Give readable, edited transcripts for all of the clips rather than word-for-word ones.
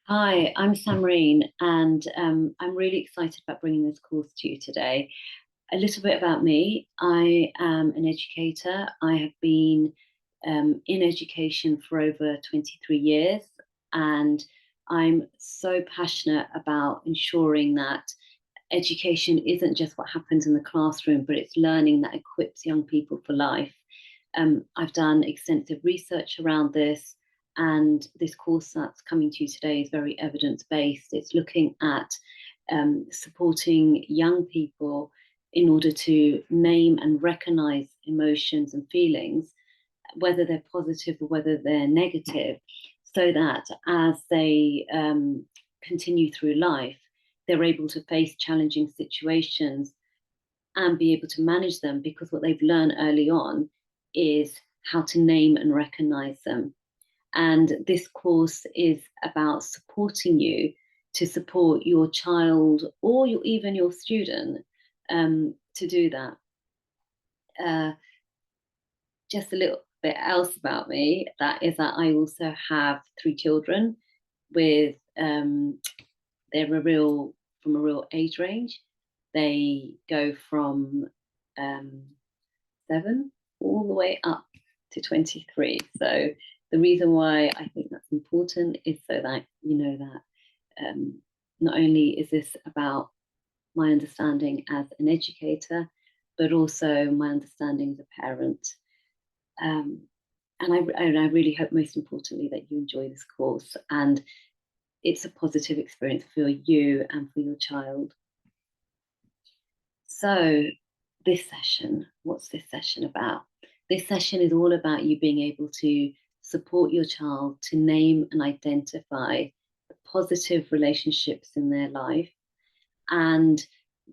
Hi, I'm Samreen, and I'm really excited about bringing this course to you today. A little bit about me. I am an educator. I have been in education for over 23 years, and I'm so passionate about ensuring that education isn't just what happens in the classroom, but it's learning that equips young people for life. I've done extensive research around this, and this course that's coming to you today is very evidence based. It's looking at supporting young people in order to name and recognize emotions and feelings, whether they're positive or whether they're negative, so that as they continue through life, they're able to face challenging situations and be able to manage them, because what they've learned early on is how to name and recognize them. And this course is about supporting you to support your child or even your student to do that. Uh, just a little bit else about me, that is that I also have three children with they're a real from a real age range. They go from um, 7 all the way up to 23. So the reason why I think that's important is so that you know that not only is this about my understanding as an educator, but also my understanding as a parent. Um, and I really hope, most importantly, that you enjoy this course and it's a positive experience for you and for your child. So, this session, what's this session about? This session is all about you being able to support your child to name and identify the positive relationships in their life and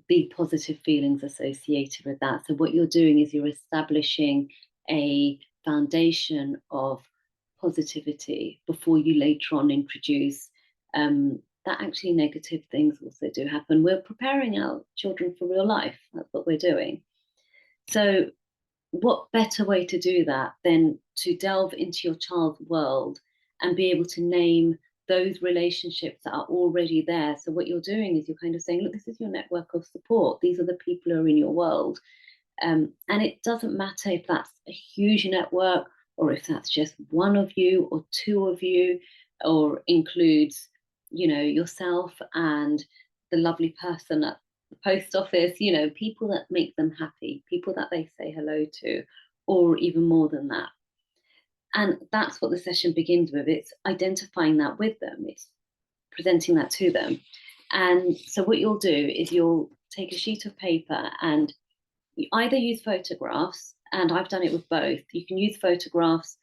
the positive feelings associated with that. So, what you're doing is you're establishing a foundation of positivity before you later on introduce that actually negative things also do happen. We're preparing our children for real life. That's what we're doing. So, what better way to do that than to delve into your child's world and be able to name those relationships that are already there? So, what you're doing is you're kind of saying, look, this is your network of support. These are the people who are in your world. And it doesn't matter if that's a huge network or if that's just one of you or two of you, or includes, yourself and the lovely person at the post office, people that make them happy, people that they say hello to, or even more than that. And that's what the session begins with. It's identifying that with them, it's presenting that to them. And so, what you'll do is you'll take a sheet of paper and you either use photographs, and I've done it with both. You can use photographs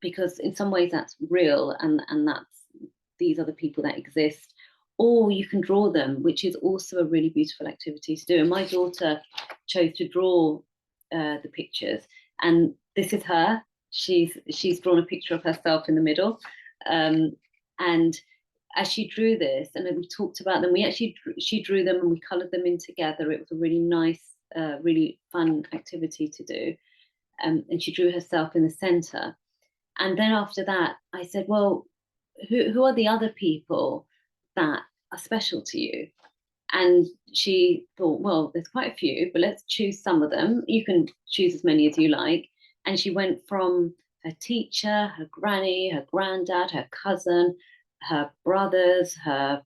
because in some ways that's real, and that's these are the people that exist, or you can draw them, which is also a really beautiful activity to do. And my daughter chose to draw the pictures, and this is her. She's drawn a picture of herself in the middle, and as she drew this, and then we talked about them, she drew them and we coloured them in together. It was a really nice, really fun activity to do. And she drew herself in the centre. And then after that, I said, well, who are the other people that are special to you? And she thought, well, there's quite a few, but let's choose some of them. You can choose as many as you like. And she went from her teacher, her granny, her granddad, her cousin, her brothers, her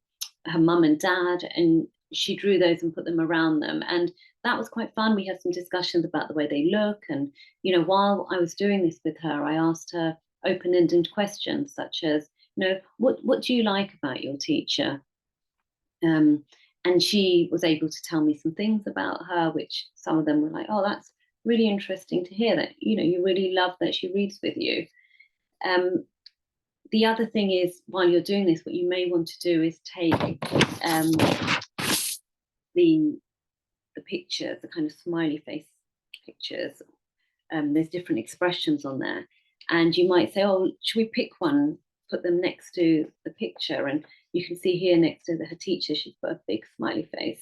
mum and dad, and she drew those and put them around them. And that was quite fun. We had some discussions about the way they look. And, while I was doing this with her, I asked her open-ended questions such as, what do you like about your teacher? And she was able to tell me some things about her, which some of them were like, oh, that's really interesting to hear that, you really love that she reads with you. The other thing is, while you're doing this, what you may want to do is take the pictures, the kind of smiley face pictures. There's different expressions on there. And you might say, oh, should we pick one, put them next to the picture? And you can see here next to her teacher, she's put a big smiley face.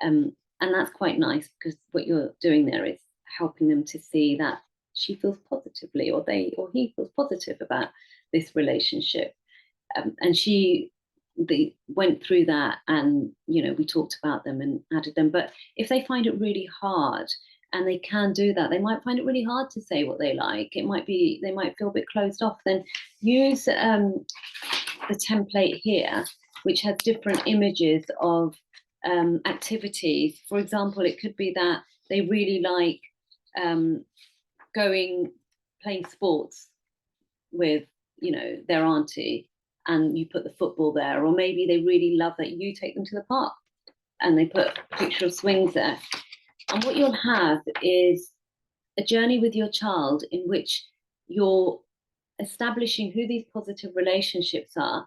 And that's quite nice, because what you're doing there is helping them to see that she feels positively, or he feels positive about this relationship. And they went through that, and we talked about them and added them. But if they find it really hard, and they can do that, they might find it really hard to say what they like. They might feel a bit closed off. Then use the template here, which has different images of activities. For example, it could be that they really like playing sports with their auntie, and you put the football there. Or maybe they really love that you take them to the park, and they put a picture of swings there. And what you'll have is a journey with your child in which you're establishing who these positive relationships are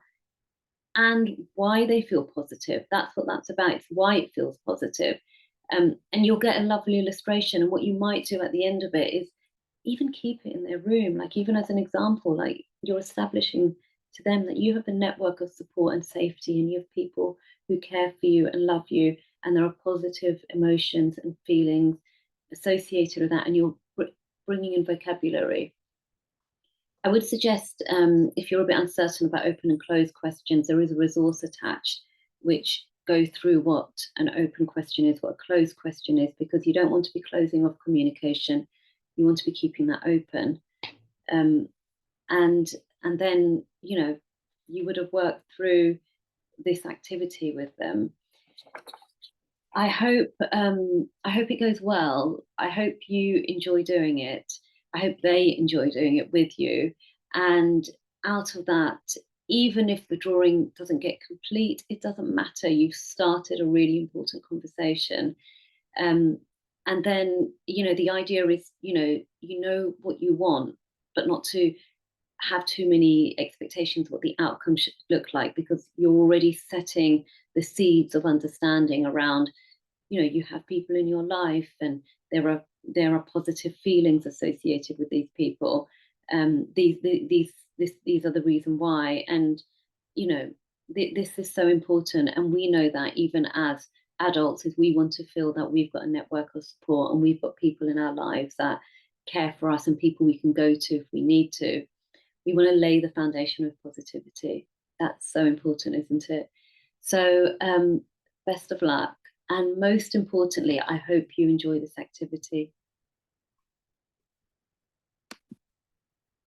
and why they feel positive. That's what that's about. It's why it feels positive. And you'll get a lovely illustration. And what you might do at the end of it is even keep it in their room, like even as an example, like you're establishing to them that you have a network of support and safety, and you have people who care for you and love you, and there are positive emotions and feelings associated with that, and you're bringing in vocabulary. I would suggest, if you're a bit uncertain about open and closed questions, there is a resource attached which go through what an open question is, what a closed question is, because you don't want to be closing off communication. You want to be keeping that open. And then, you would have worked through this activity with them. I hope it goes well. I hope you enjoy doing it. I hope they enjoy doing it with you. And out of that, even if the drawing doesn't get complete, it doesn't matter. You've started a really important conversation. And then, the idea is, you know what you want, but not to have too many expectations what the outcome should look like, because you're already setting the seeds of understanding around, you have people in your life, and there are positive feelings associated with these people. These are the reason why, and this is so important. And we know that even as adults, is we want to feel that we've got a network of support, and we've got people in our lives that care for us, and people we can go to if we need to. We want to lay the foundation of positivity. That's so important, isn't it? So best of luck. And most importantly, I hope you enjoy this activity.